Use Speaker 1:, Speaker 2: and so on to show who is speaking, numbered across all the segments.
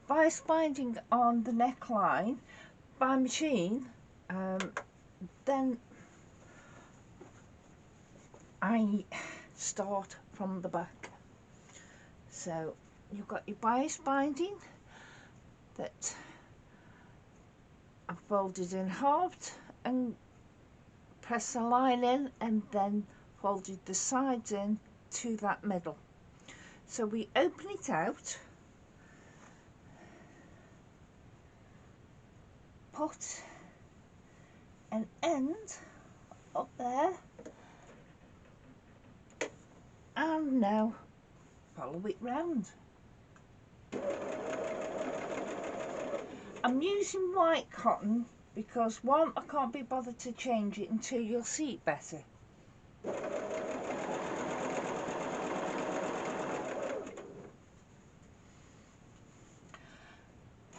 Speaker 1: bias binding on the neckline by machine, then I start from the back. So you've got your bias binding that I've folded in halved and pressed the line in, and then folded the sides in to that middle. So we open it out, put an end up there, and now follow it round. I'm using white cotton because one, I can't be bothered to change it, and two, you'll see it better.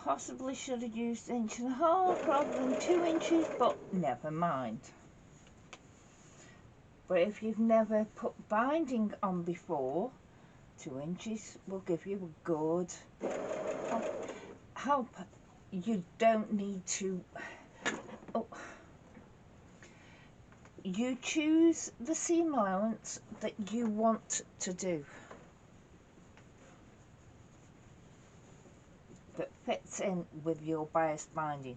Speaker 1: Possibly should have used 1.5 inches rather than 2 inches, but never mind. But if you've never put binding on before, 2 inches will give you a good help. You don't need to, you choose the seam allowance that you want to do, that fits in with your bias binding,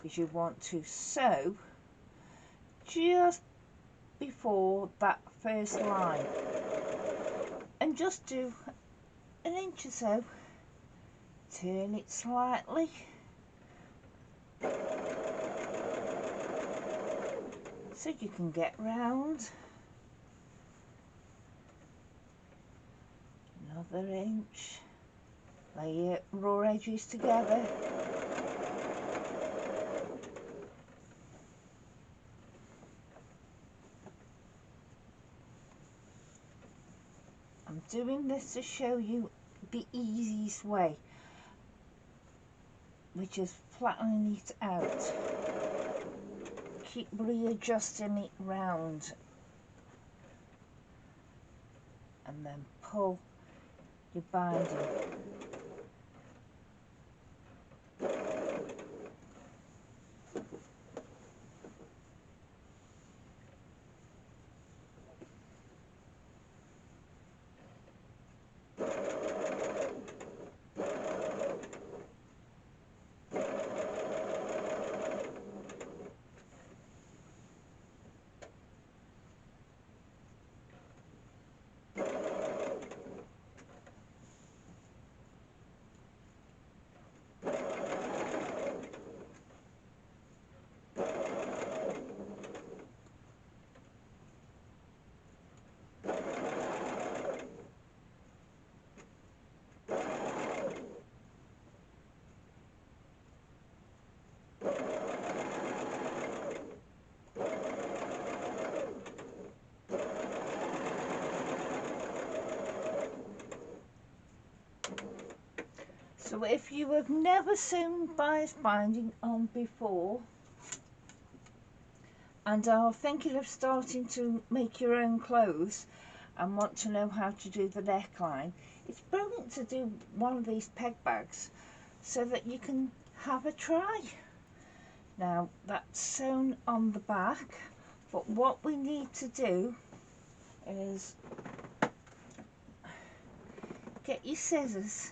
Speaker 1: because you want to sew just before that first line, and just do 1 inch or so, turn it slightly, so you can get round, another inch, lay your raw edges together, I'm doing this to show you the easiest way, which is flattening it out. Keep readjusting it round, and then pull your binding. So if you have never sewn bias binding on before and are thinking of starting to make your own clothes and want to know how to do the neckline, it's brilliant to do one of these peg bags so that you can have a try. Now that's sewn on the back, but what we need to do is get your scissors,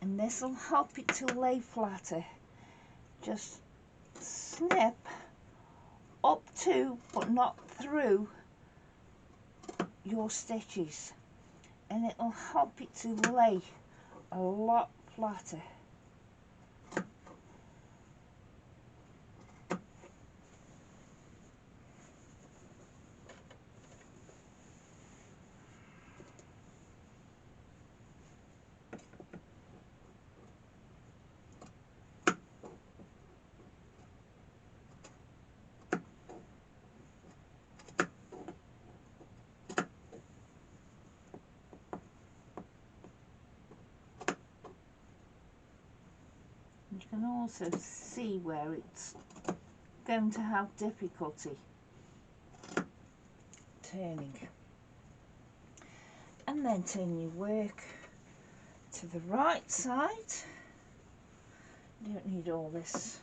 Speaker 1: and this will help it to lay flatter. Just snip up to, but not through, your stitches, and it will help it to lay a lot flatter. You can also see where it's going to have difficulty turning. And then turn your work to the right side, You don't need all this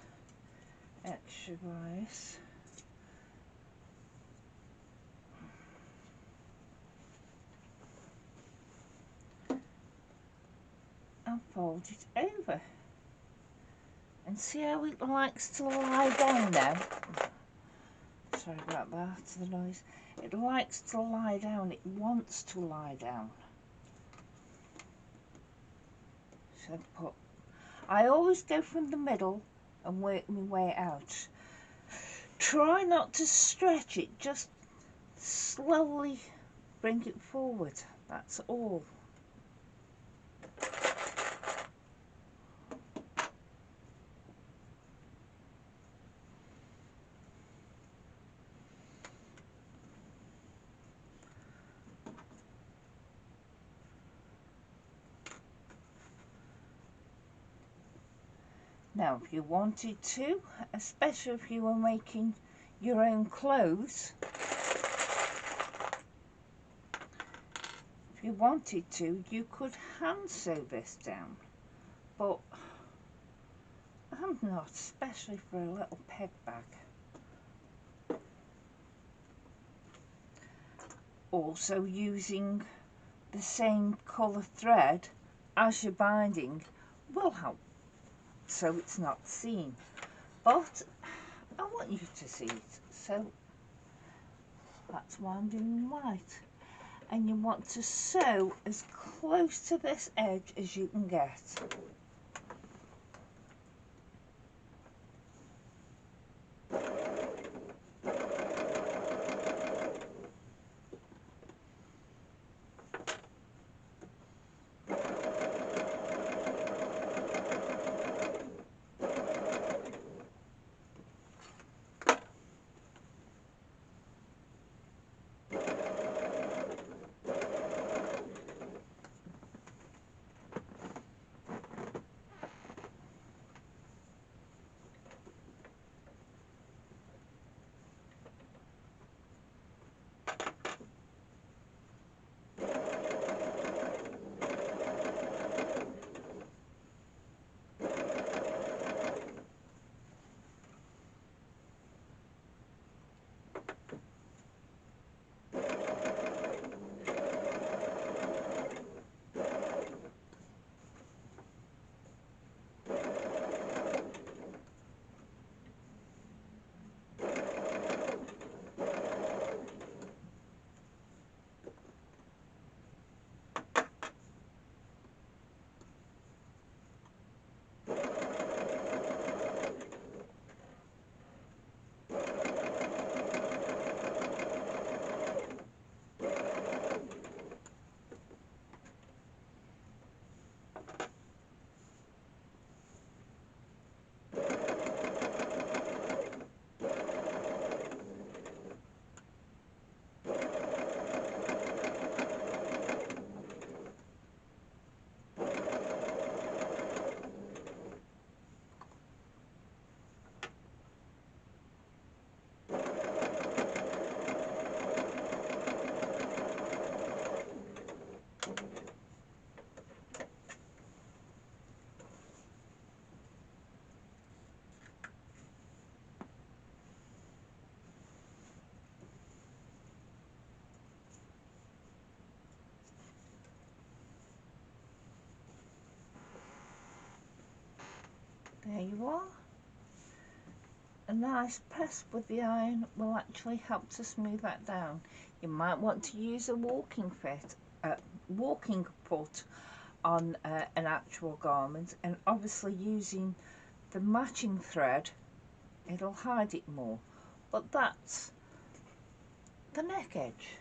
Speaker 1: extra bias. And fold it over. And see how it likes to lie down now? Sorry about that, the noise. It likes to lie down, it wants to lie down. So I always go from the middle and work my way out. Try not to stretch it, just slowly bring it forward, that's all. Now, if you wanted to, especially if you were making your own clothes, if you wanted to, you could hand sew this down, but I'm not, especially for a little peg bag. Also, using the same colour thread as your binding will help, so it's not seen, but I want you to see it, so that's why I'm doing white. And you want to sew as close to this edge as you can get. There you are. A nice press with the iron will actually help to smooth that down. You might want to use a walking foot on an actual garment, and obviously using the matching thread it'll hide it more, but that's the neck edge.